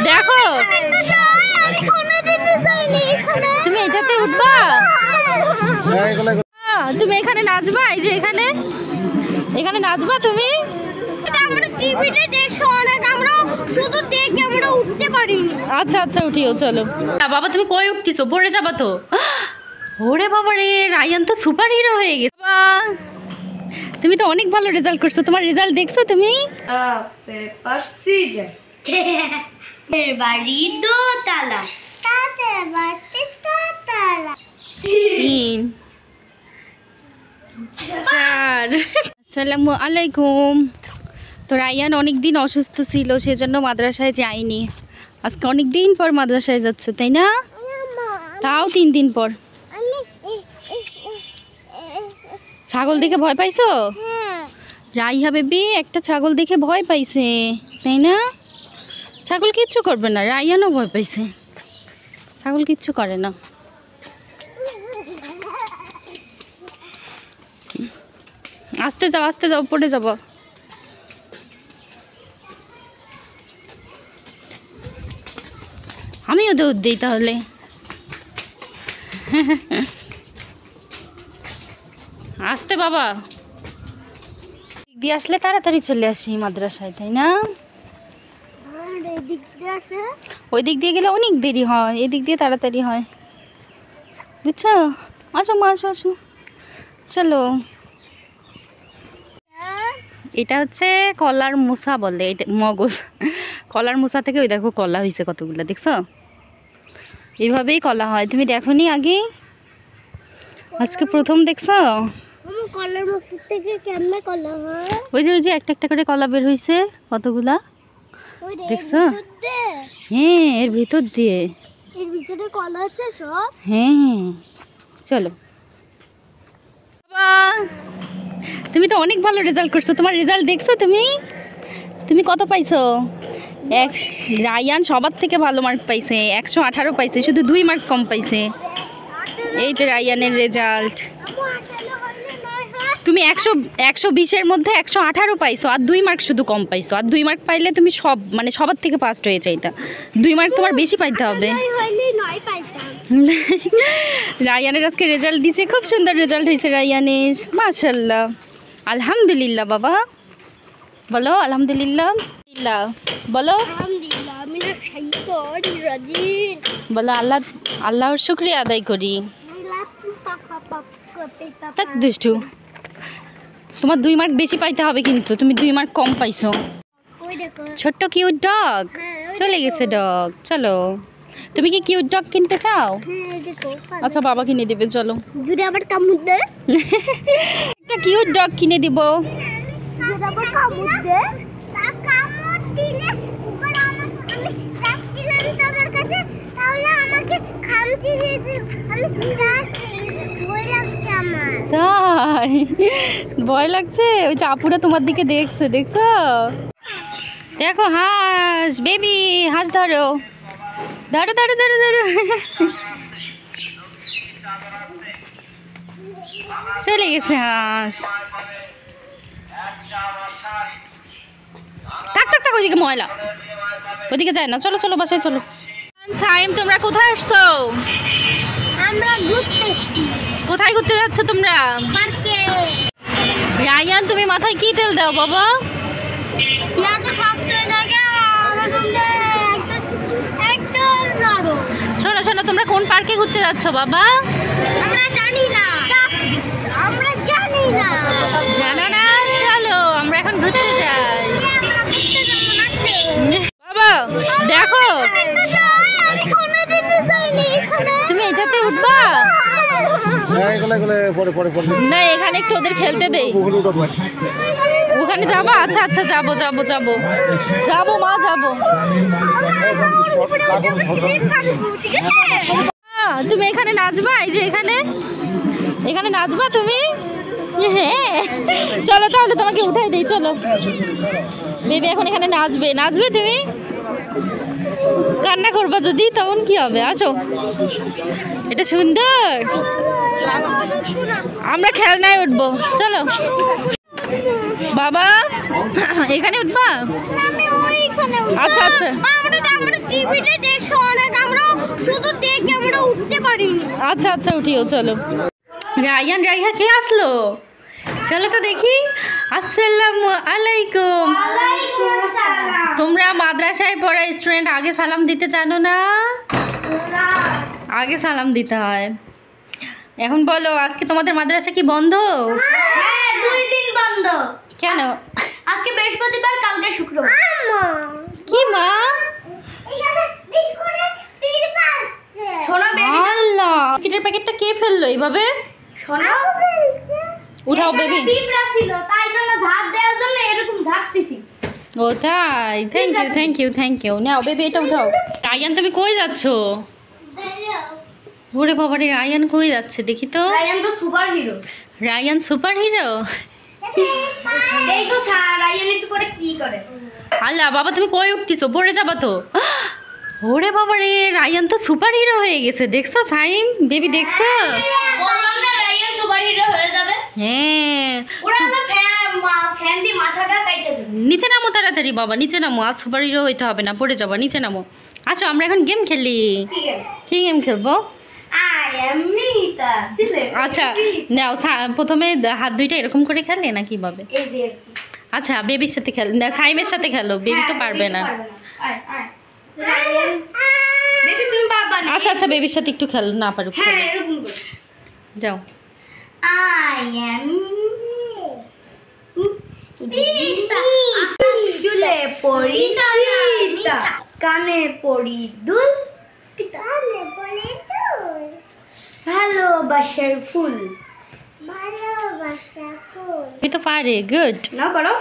দেখো তুমি এটাতে উঠবা, তুমি এখানে নাচবা, এই যে এখানে এখানে নাচবা তুমি। আচ্ছা আচ্ছা উঠিও চলো। বাবা তুমি কই উঠতেছো, পড়ে যাবা তো। ওরে বাবা রে, রায়ান তো সুপার হিরো হয়ে গেছে। তুমি তো অনেক ভালো রেজাল্ট করছো, তোমার রেজাল্ট দেখছো তুমি? পেপার সিজার বাড়ি দোতলা, তাতে বাড়ি দোতলা, 3 4। আসসালামু আলাইকুম। তো রায়ান অনেকদিন অসুস্থ ছিল, সেজন্য মাদ্রাসায় যায়নি। আজকে অনেক দিন পর মাদ্রাসায় যাচ্ছ তাই না? তাও 3 দিন পর। ছাগল দেখে ভয় পাইছো? রাইহা বেবি একটা ছাগল দেখে ভয় পাইছে তাই না? ছাগল কিচ্ছু করবে না, রায়ানও ভয় পাইছে, ছাগল কিচ্ছু করে না। আস্তে যাও পড়ে যাব। আমিও দুধ দিই তাহলে। আসতে বাবা, দিয়ে আসলে তাড়াতাড়ি চলে আসি মাদ্রাসায় তাই না? ওই দিক দিয়ে গেলে অনেক দেরি হয়, এদিক দিয়ে তাড়াতাড়ি হয় বুঝছো? আসো মা আসো আসো চলো। এটা হচ্ছে কলার মোসা বলে, এটা মগজ। কলার মোসা থেকে ওই দেখো কলা হয়েছে কতগুলো, দেখছো? এইভাবেই কলা হয়, তুমি দেখোনি আগে? আজকে প্রথম দেখছো? কলার মোসা থেকে কেমনে কলা হয়? ওই যে একটা একটা করে কলা বের হয়েছে কতগুলা, দেখছো? হ্যাঁ এর ভিতর দিয়ে, এর ভিতরে কলা আছে সব। হ্যাঁ চলো। তুমি তো অনেক ভালো রেজাল্ট করছো, তোমার রেজাল্ট দেখছো তুমি? তুমি কত পাইছো? রায়ান সবার থেকে ভালো মার্ক পাইছে, 118 পাইছে, শুধু 2 মার্ক কম পাইছে। এই যে রায়ানের রেজাল্ট। তুমি 120-এর মধ্যে 118 পাইছো, আর 2 মার্ক শুধু কম পাইছো। আর 2 মার্ক পাইলে তুমি সবার থেকে ফার্স্ট হয়ে যাইতা। 2 মার্ক তোমার বেশি পাইতে হবে। রায়ানের আজকে রেজাল্ট দিছে, খুব সুন্দর রেজাল্ট হয়েছে রায়ানের, মাশাআল্লাহ। আলহামদুলিল্লাহ বাবা, বলো আলহামদুলিল্লাহ। বলো বলো আল্লাহর শুকরিয়া আদায় করি। দুষ্টু, তোমার 2 মার্ক বেশি পাইতে হবে, কিন্তু তুমি 2 মার্ক কম পাইছো। ছোট্ট কিউট ডগ চলে গেছে ডগ। চলো, তুমি কি কিউট ডগ কিনতে চাও? আচ্ছা বাবা কিনে দিবে, চলো। যদি আবার কামড় দেয় একটা কিউট ডগ কিনে দিব। যদি আবার কামড় দেয়, কামড় দিলে আমি যাচ্ছিলাম তোমার কাছে, তাহলে আমাকে খামচি দিয়েছে, আমি যাচ্ছি, ভয় লাগছে আমার। তাই ভয় লাগছে? ওই চাপুরা তোমার দিকে দেখছে, দেখছো? দেখো হাঁস বেবি, হাঁস ধরো ধরো ধরো ধরো ধরো। চলে গেছে হাঁস। টাক টাক টাক, ওইদিকে ময়লা, ওইদিকে যায় না। চলো চলো বাসায় চলো। সাইম তোমরা কোথায় আসছো? আমরা ঘুরতেছি। কোথায় ঘুরতে যাচ্ছ তোমরা? পার্কে। রায়ান তুমি মাথায় কি তেল দাও বাবা? শোনো শোনো, তোমরা কোন পার্কে ঘুরতে যাচ্ছ বাবা? আমরা জানি না, আমরা জানি না। জানো না? চলো আমরা এখন ঘুরতে যাই। বাবা দেখো, তুমি এটাতে উঠবা না? এখানে একটু ওদের খেলতে দেই। ওখানে যাবা? আচ্ছা আচ্ছা যাবো যাবো যাবো যাবো মা যাবো। তুমি এখানে নাচবা, এই যে এখানে এখানে নাচবা তুমি? হ্যাঁ চলো তাহলে তোমাকে উঠাই দিই, চলো। বেবি এখন এখানে নাচবে, নাচবে তুমি? কান্না করবা যদি, তখন কি হবে? আসো, এটা সুন্দর। আমরা খেলনায় উঠবো, চলো। বাবা এখানে উঠবা? আচ্ছা আচ্ছা টিভিতে দেখছো অনেক, আমরা শুধু দেখি, আমরা উঠতে পারিনি। আচ্ছা আচ্ছা উঠিও চলো। রায়ান রাইহা কে আসলো? চলো তো দেখি। আসসালামু আলাইকুম। তোমরা মাদ্রাসায় পড়া স্টুডেন্ট আগে সালাম দিতে জানো না? আগে সালাম দিতে হয়। এখন বলো, আজকে তোমাদের মাদ্রাসা কি বন্ধ? হ্যাঁ, 2 দিন বন্ধ। কেন? আজকে বৃহস্পতিবার, কালকে শুক্রবার। কি মা? এখানে বিস্কুটের পিল পাচ্ছে। শোনা বেবি, আল্লাহ, বিস্কিটের প্যাকেটটা কে ফেললো এইভাবে? শোনা ফেলছে। উঠাও বেবি। পিঁপড়া ছিল, তাই জন্য ধাপ দেওয়ার জন্য এরকম ধাপতেছি। ও তাই, thank you thank you thank you. নাও বেবি এটা উঠাও। রায়ান তুমি কই যাচ্ছো? ওরে বাবা রে, রায়ান কই যাচ্ছে দেখি তো। রায়ান তো super hero. Ryan super hero? এই তো রায়ান একটু পরে কি করে? আল্লাহ বাবা, তুমি কই উঠতিছো? পড়ে যাবা তো। ওরে বাবা রে, রায়ান তো সুপার হিরো হয়ে গেছে। দেখছো সাইম বেবি, দেখছো? বললাম না রায়ান সুপার হিরো হয়ে যাবে। হ্যাঁ, ওরা হলো ফ্যান দিয়ে মাথাটা কাটতে দেবে। নিচে নামো তাড়াতাড়ি বাবা, নিচে নামো। আর সুপার হিরো হইতে হবে না, পড়ে যাবা। নিচে নামো। আসো আমরা এখন গেম খেলি। ঠিক আছে, কি গেম খেলবো? I am Mita. আচ্ছা নাও, প্রথমে হাত দুইটা এরকম করে খেলে না কিভাবে? এই যে আচ্ছা বেবির সাথে খেল না, সাইমের সাথে খেলো। বেবি তো পারবে না। আয় আয় রায়ান, বেবি তুমি পারবা না। আচ্ছা আচ্ছা বেবির সাথে একটু খেল, না পারুক হ্যাঁ খেলো। এরকম করে। যাও। I am Pita. চুলে পড়ি পিতা, কানে পড়ি দুল, কানে পড়ি দুল, ভালোবাসার ফুল, ভালোবাসার ফুল। তুমি তো পারে, গুড। না করো।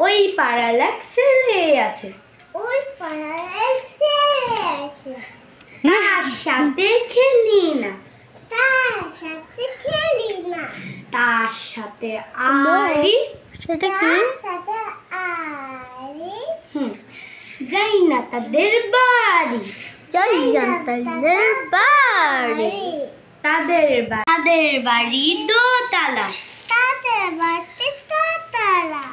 ওই পাড়ার এক ছেলে আছে, ওই পাড়ার এক ছেলে আছে, তার সাথে খেলি না, তার সাথে খেলি না, তার সাথে আরি, সেটা কি? সাথে আরি, যাই না তাদের বাড়ি, যাই না তাদের বাড়ি, তাদের বাড়ি দোতলা, তাদের বাড়ি দোতলা,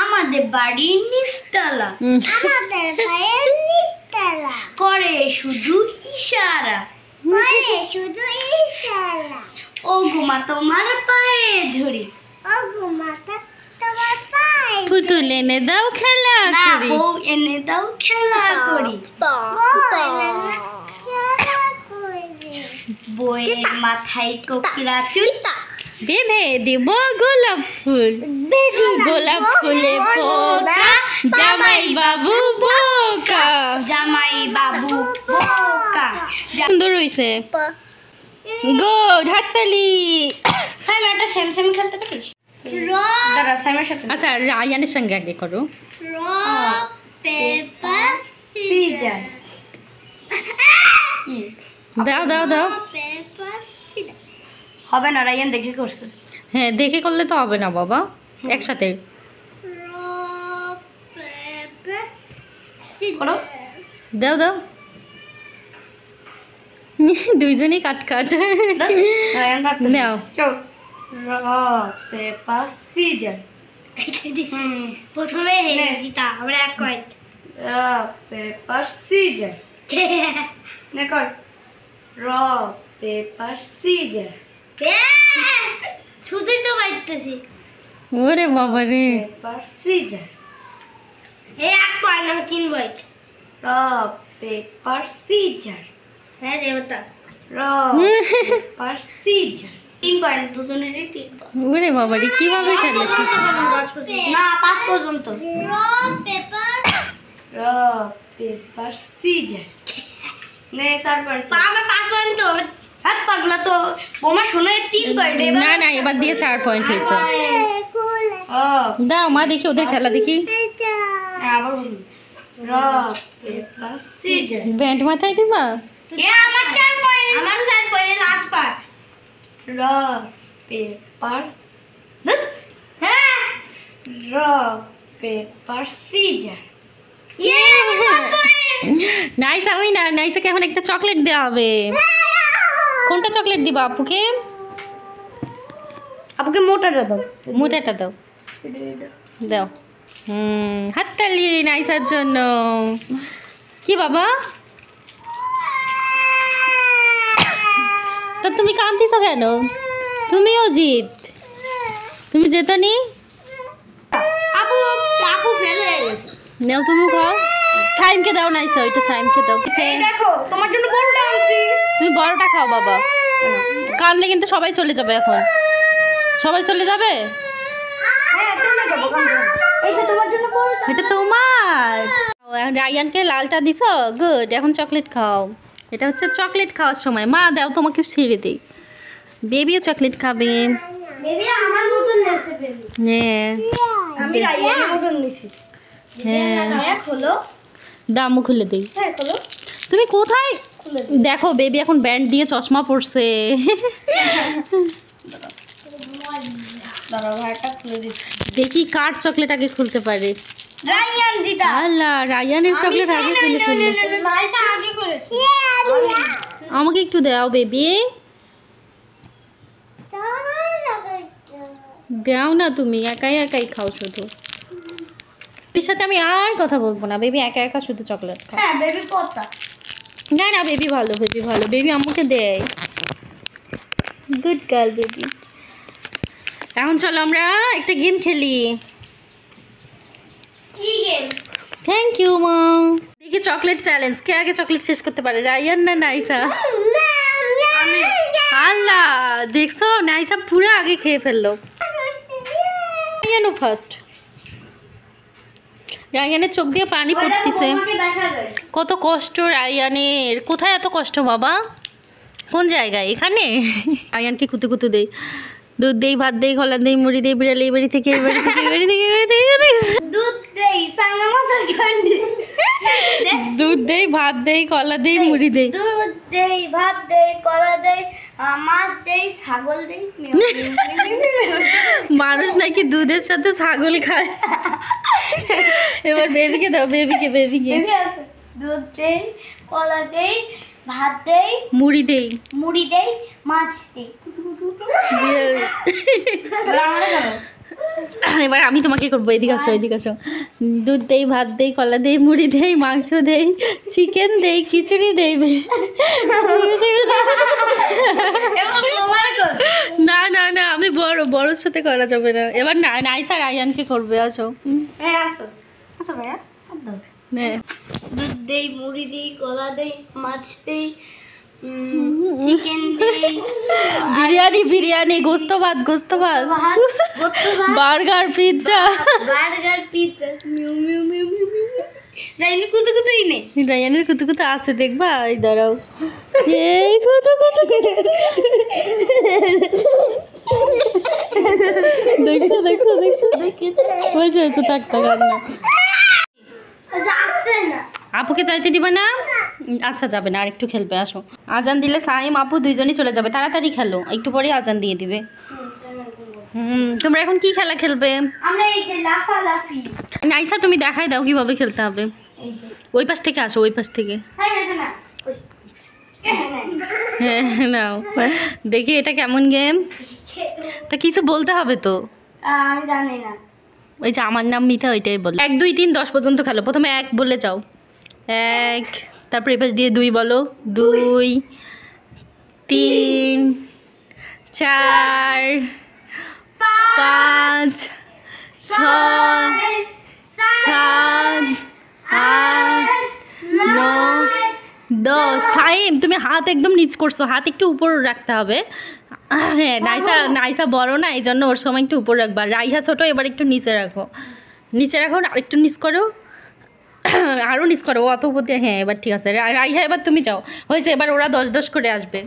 আমাদের বাড়ি নিচতলা, আমাদের বাড়ি নিচতলা, করে শুধু ইশারা, করে শুধু ইশারা, ও ঘুমা তোমার পায়ে ধরি, ও ঘুমা তোমার পায়ে, পুতুল এনে দাও খেলা না করি। বউ এনে দাও খেলা করি, বইয়ের মাথায় কোকড়া চুল, বেঁধে দিব গোলাপ ফুল, গোলাপ ফুলে পোকা, জামাই বাবু বোকা। জামাই বাবু বোকা। সুন্দর হইছে, গুড, হাততালি। সাইম একটা সেম সেম খেলতে পারিস? দাঁড়া সাইমের সাথে। আচ্ছা রায়ানের সঙ্গে আগে করো। Rock paper scissor. দাও দাও দাও। হবে না, রায়ান দেখে করছে। হ্যাঁ দেখে করলে তো হবে না বাবা, একসাথে করো। দাও দাও। দুইজনই কাট কাট। রায়ান রাখতে নাও। চল। Rock paper scissor. প্রথমে জিতা, আমরা এক পয়েন্ট। Rock paper scissor. নে কর। Rock paper scissor. শুধুই তো বাইতেছি। ওরে বাবা রে, পেপার সিজার। এই এক পয়েন্ট, আমি 3 পয়েন্ট। Rock paper scissor. হ্যাঁ দেবতা। Rock paper scissor. 3 পয়েন্ট, দুজনেরই 3 পয়েন্ট। ওরে বাবা রে, কিভাবে খেলে? না 5 পর্যন্ত। Rock paper scissor. নে 4 পয়েন্ট। আমার 5 পয়েন্ট তো। হাত পাগলা তো। বোমা শোনো 3 পয়েন্ট। না না, এবার দিয়ে 4 পয়েন্ট হয়েছে। দাও মা দেখি ওদের খেলা দেখি। আবার বলুন। Rock paper scissor. ব্যান্ড মাথায় দিবা? এ আমার 4 পয়েন্ট। আমার 4 point, last part. Rock paper, হ্যাঁ, রক পেপার সিজার। নাইসা হই না, নাইসাকে এখন একটা চকলেট দেওয়া হবে। কোনটা চকলেট দিবা আপুকে? আপুকে মোটাটা দাও। মোটাটা দাও। দাও। হাততালি নাইসার জন্য। কি বাবা তো তুমি কাঁদতেছো কেন? তুমিও জিত, তুমি জেতনি। আপু আপু ফেল হয়ে গেছে। নাও তুমি খাও। সাইমকে দাও না, ওইটা সাইমকে দাও। এই দেখো তোমার জন্য বড়টা আনছি। তুমি বড়টা খাও বাবা, কানলে কিন্তু সবাই চলে যাবে। এখন সবাই চলে যাবে। হ্যাঁ চলে যাবো, এই যে তোমার জন্য বড়টা। এটা তোমার। রায়ানকে লালটা দিছো, গুড। এখন চকলেট খাও। এটা হচ্ছে চকলেট খাওয়ার সময়। মা দাও তোমাকে ছিঁড়ে দিই। বেবিও চকলেট খাবে। বেবি আমার মতন নেছে বেবি। হ্যাঁ আমি রায়ানের মতন নিছি। হ্যাঁ হ্যাঁ খোলো। দামও খুলে দিই। হ্যাঁ খোলো। তুমি কোথায়? খুলে দেখো বেবি এখন ব্যান্ড দিয়ে চশমা পরছে। দাঁড়াও ভাইটা খুলে দিচ্ছি। দেখি কার চকলেট আগে খুলতে পারে। রায়ান জিতা। আল্লাহ, রায়ানের চকলেট আগে খুলে ফেললো। মাইটা আগে করেছি। আমাকে একটু দাও বেবি। দাও না, তুমি একাই একাই খাও শুধু। এর সাথে আমি আর কথা বলবো না। বেবি একা একা শুধু চকলেট খাও। হ্যাঁ বেবি পড়তা। না না, বেবি ভালো, বেবি ভালো। বেবি আম্মুকে দেয়। Good girl baby. এখন চলো আমরা একটা গেম খেলি। কি গেম? থ্যাংক ইউ মা। দেখি চকলেট চ্যালেঞ্জ, কে আগে চকলেট শেষ করতে পারে, রায়ান না নাইসা? আল্লাহ, দেখছো নাইসা পুরো আগে খেয়ে ফেললো। রায়ানও ফার্স্ট। রায়ানের চোখ দিয়ে পানি পড়তেছে। কত কষ্ট রায়ানের। কোথায় এত কষ্ট বাবা? কোন জায়গায়? এখানে? রায়ানকে কুতু কুতু দেই, দুধ দেই, ভাত দেই, কলা দেই, মুড়ি দেই, বিড়াল এই বাড়ি থেকে, এই বাড়ি থেকে, এই বাড়ি থেকে, এই বাড়ি থেকে, দুধ দেই, সাংনা মশলা ক্যান্ডি। দুধ দেই, ভাত দেই, কলা দেই, মুড়ি দেই। দুধ দেই, ভাত দেই, কলা দেই, মাছ দেই, ছাগল দেই। মানুষ নাকি দুধের সাথে ছাগল খায়। এবার বেবিকে দাও, বেবিকে বেবিকে। দুধ দেই, কলা দেই, ভাত দেই, মুড়ি দেই, মুড়ি দেই, মাছ দেই। এবার আমি তোমাকে করবো। এদিকে আসো, এদিকে আসো। দুধ দেই, ভাত দেই, কলা দেই, মুড়ি দেই, মাংস দেই, চিকেন দেই, খিচুড়ি দেই। না না না, আমি বড়, বড়োর সাথে করা যাবে না। এবার না, নাইসা রায়ানকে করবে। আসো। হ্যাঁ আসো আসো ভাইয়া। হ্যাঁ দুধ দেই, মুড়ি দেই, কলা দেই, মাছ দেই, চিকেন দেই, বিরিয়ানি, বিরিয়ানি, গোস্ত ভাত, গোস্ত ভাত, ভাত, গোস্ত ভাত, বার্গার, পিৎজা, বার্গার, পিৎজা, মিউ মিউ মিউ মিউ মিউ। রাইনি কুতু কুতুই নে। রায়ানের কুতু কুতু আছে, দেখবা? এই দাঁড়াও। এই কুতু কুতু কুতু। দেখছো দেখছো দেখছো হয়েছে হয়েছে, থাক থাক আর না। আচ্ছা আসছে না। আপুকে চাইতে দিবা না? আচ্ছা যাবে না, আর একটু খেলবে। আসো। আজান দিলে সাইম আপু দুইজনই চলে যাবে। তাড়াতাড়ি খেলো, একটু পরে আজান দিয়ে দিবে। তোমরা এখন কি খেলা খেলবে? আমরা এই যে লাফালাফি। নাইসা তুমি দেখাই দাও কিভাবে খেলতে হবে। এই যে ওই পাশ থেকে আসো, ওই পাশ থেকে। সাই না না ওই হ্যাঁ নাও দেখি এটা কেমন গেম। তা কিছু বলতে হবে তো। আমি জানি না। ওই যে আমার নাম মিঠা, ওইটাই বলো। 1 2 3 10 পর্যন্ত খেলো। প্রথমে 1 বলে যাও। 1, তারপর এই পাশ দিয়ে 2 বলো। 2 3 4 5 6 7 8 9 10। সাইম তুমি হাত একদম নিচ করছো, হাত একটু উপর রাখতে হবে। হ্যাঁ নাইসা, নাইসা বড় না, এই জন্য ওর সময় একটু উপর রাখবা। রাইহা ছোট, এবার একটু নিচে রাখো। নিচে রাখো, আর একটু নিচ করো, আরও নিচ করো। অত উপর দিয়ে, হ্যাঁ এবার ঠিক আছে। রাইহা এবার তুমি যাও। হয়েছে, এবার ওরা 10 10 করে আসবে।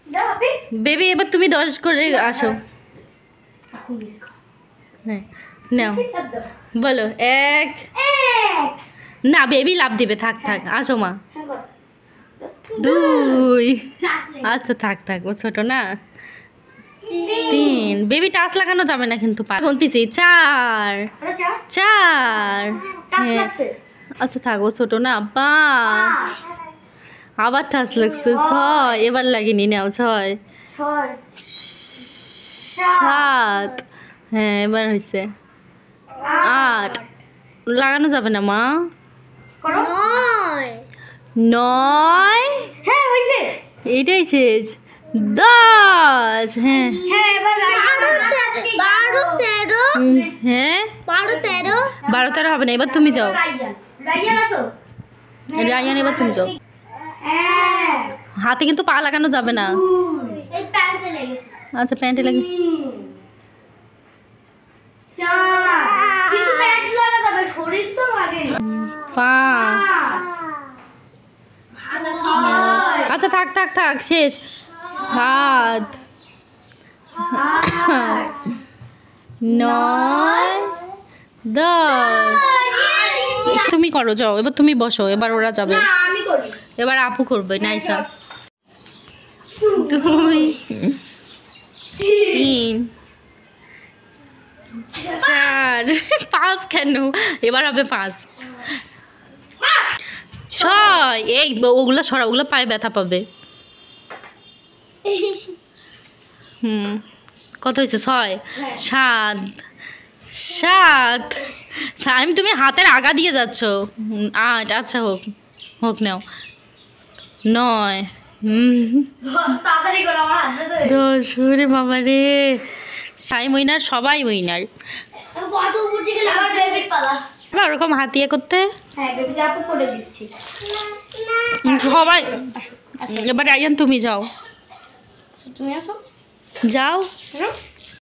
যাও আপি। বেবি এবার তুমি 10 করে আসো। হ্যাঁ নাও বলো। 1 না, বেবি লাভ দিবে। থাক থাক, আসো মা। 2 আচ্ছা থাক থাক, ও ছোট না। 3 বেবি টাচ লাগানো যাবে না কিন্তু। গুনতেছি 4 হ্যাঁ আচ্ছা থাক, ও ছোট না। 5 আবার টাচ লাগছে। 6 এবার লাগেনি, নাও। 6 7 হ্যাঁ এবার হয়েছে। 8 লাগানো যাবে না মা। 9 হ্যাঁ হইছে এইটাই শেষ 10 হ্যাঁ হ্যাঁ এবার 12 13 হ্যাঁ 12 13 12 13 হবে না, এবার তুমি যাও। রাইয়ান আসো রায়ান এবার তুমি যাও। হাতে কিন্তু পা লাগানো যাবে না। এই প্যান্টে লেগেছে আচ্ছা প্যান্টে লাগে। কিন্তু প্যান্ট লাগা যাবে, শরীর তো লাগে না। 5 আচ্ছা থাক থাক থাক শেষ। 7 9 10 তুমি করো যাও, এবার তুমি বসো, এবার ওরা যাবে, আমি করি। এবার আপু করবে। নাইসা 2 3 4 5 কেন, এবার হবে 5 6 এই ওগুলো সরা, ওগুলো পায়ে ব্যথা পাবে। কত হয়েছে? 6 7 7 আমি তুমি হাতের আগা দিয়ে যাচ্ছ। 8 আচ্ছা হোক হোক নাও। 9 তাড়াতাড়ি করো, আমার হাত ব্যথা হয়ে 10 ওরে বাবা রে, সাই উইনার, সবাই উইনার। আমি কত বুঝে গেলে আবার বেবির পালা। এবার ওরকম হাতিয়ে করতে। হ্যাঁ বেবিকে আপু করে দিচ্ছি। সবাই এবার আয়ান তুমি যাও, তুমি আসো। যাও। আসো।